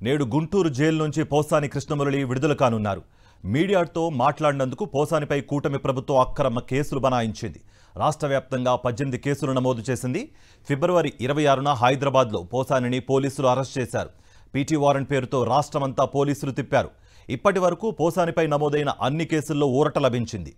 నేడు గుంటూరు జైలు నుంచి పోసాని కృష్ణమురళి విడుదల కానున్నారు. మీడియాతో మాట్లాడినందుకు పోసానిపై కూటమి ప్రభుత్వం అక్రమ కేసులు బనాయించింది. రాష్ట్ర వ్యాప్తంగా 18 కేసులు నమోదు చేసింది. ఫిబ్రవరి 26న హైదరాబాద్లో పోసానిని పోలీసులు అరెస్ట్ చేశారు. పీటీ వారెంట్ పేరుతో రాష్ట్రమంతా పోలీసులు తిప్పారు. ఇప్పటి వరకు పోసానిపై నమోదైన అన్ని కేసుల్లో ఊరట లభించింది.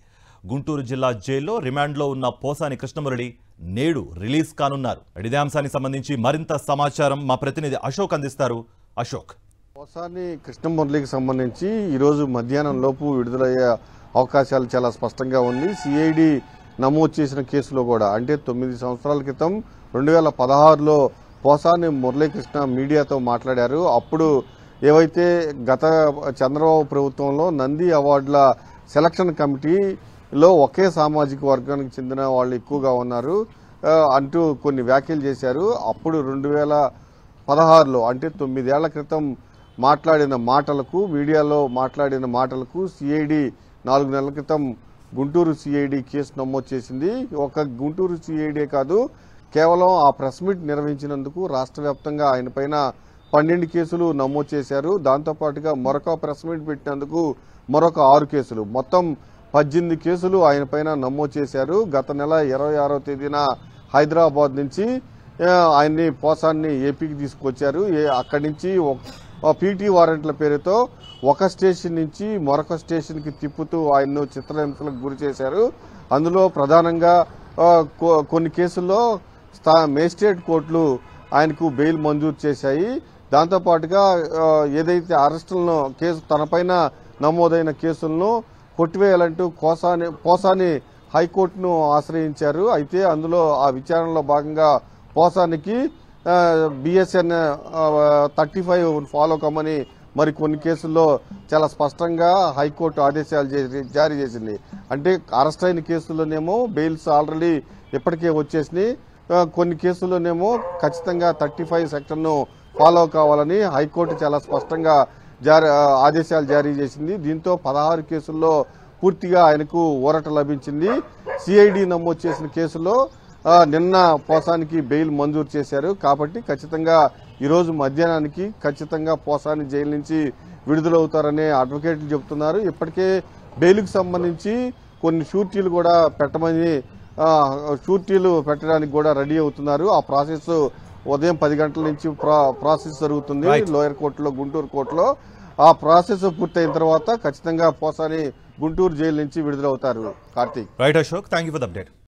గుంటూరు జిల్లా జైల్లో రిమాండ్లో ఉన్న పోసాని కృష్ణమురళి నేడు రిలీజ్ కానున్నారు. ఇదే అంశానికి సంబంధించి మరింత సమాచారం మా ప్రతినిధి అశోక్ అందిస్తారు. అశోక్, పోసాని కృష్ణమురళికి సంబంధించి ఈరోజు మధ్యాహ్నం లోపు విడుదలయ్యే అవకాశాలు చాలా స్పష్టంగా ఉంది. సిఐడి నమోదు చేసిన కేసులో కూడా అంటే 9 సంవత్సరాల క్రితం 2016లో పోసాని మురళీకృష్ణ మీడియాతో మాట్లాడారు. అప్పుడు ఏవైతే గత చంద్రబాబు ప్రభుత్వంలో నంది అవార్డుల సెలక్షన్ కమిటీలో ఒకే సామాజిక వర్గానికి చెందిన వాళ్ళు ఎక్కువగా ఉన్నారు అంటూ కొన్ని వ్యాఖ్యలు చేశారు. అప్పుడు 2016లో అంటే 9 ఏళ్ల క్రితం మాట్లాడిన మాటలకు, మీడియాలో మాట్లాడిన మాటలకు సిఐడి 4 నెలల క్రితం గుంటూరు సిఐడి కేసు నమోదు చేసింది. ఒక గుంటూరు సిఐడే కాదు, కేవలం ఆ ప్రెస్ మీట్ నిర్వహించినందుకు రాష్ట్ర వ్యాప్తంగా ఆయన పైన 12 కేసులు నమోదు చేశారు. దాంతోపాటుగా మరొక ప్రెస్ మీట్ పెట్టినందుకు మరొక 6 కేసులు, మొత్తం 18 కేసులు ఆయన పైన నమోదు చేశారు. గత నెల 26వ తేదీన హైదరాబాద్ నుంచి ఆయన్ని పోసాన్ని ఏపీకి తీసుకొచ్చారు. అక్కడి నుంచి పీటీ వారెంట్ల పేరుతో ఒక స్టేషన్ నుంచి మరొక స్టేషన్కి తిప్పుతూ ఆయన్ను చిత్రహింసలకు గురి చేశారు. అందులో ప్రధానంగా కొన్ని కేసుల్లో మేజిస్ట్రేట్ కోర్టులు ఆయనకు బెయిల్ మంజూరు చేశాయి. దాంతోపాటుగా ఏదైతే అరెస్టులను కేసు తనపైన నమోదైన కేసులను కొట్టివేయాలంటూ పోసాని హైకోర్టును ఆశ్రయించారు. అయితే అందులో ఆ విచారణలో భాగంగా పోసానికి బిఎస్ఎన్ 35 ఫాలో కమ్మని మరి కొన్ని కేసుల్లో చాలా స్పష్టంగా హైకోర్టు ఆదేశాలు జారీ చేసింది. అంటే అరెస్ట్ అయిన కేసుల్లోనేమో బెయిల్స్ ఆల్రెడీ ఇప్పటికే వచ్చేసినాయి. కొన్ని కేసుల్లోనేమో ఖచ్చితంగా 35 సెక్షన్ను ఫాలో కావాలని హైకోర్టు చాలా స్పష్టంగా ఆదేశాలు జారీ చేసింది. దీంతో 16 కేసుల్లో పూర్తిగా ఆయనకు ఊరట లభించింది. సిఐడి నమోదు చేసిన కేసులో నిన్న పోసానికి బెయిల్ మంజూరు చేశారు. కాబట్టి ఖచ్చితంగా ఈరోజు మధ్యాహ్నానికి ఖచ్చితంగా పోసాని జైలు నుంచి విడుదలవుతారని అడ్వకేట్లు చెబుతున్నారు. ఇప్పటికే బెయిల్కు సంబంధించి కొన్ని షూరిటీలు కూడా పెట్టడానికి కూడా రెడీ అవుతున్నారు. ఆ ప్రాసెస్ ఉదయం 10 గంటల నుంచి ప్రాసెస్ జరుగుతుంది లోయర్ కోర్టులో, గుంటూరు కోర్టులో. ఆ ప్రాసెస్ పూర్తయిన తర్వాత ఖచ్చితంగా పోసాని గుంటూరు జైలు నుంచి విడుదలవుతారు. Karthik. Right Ashok, thank you for the update.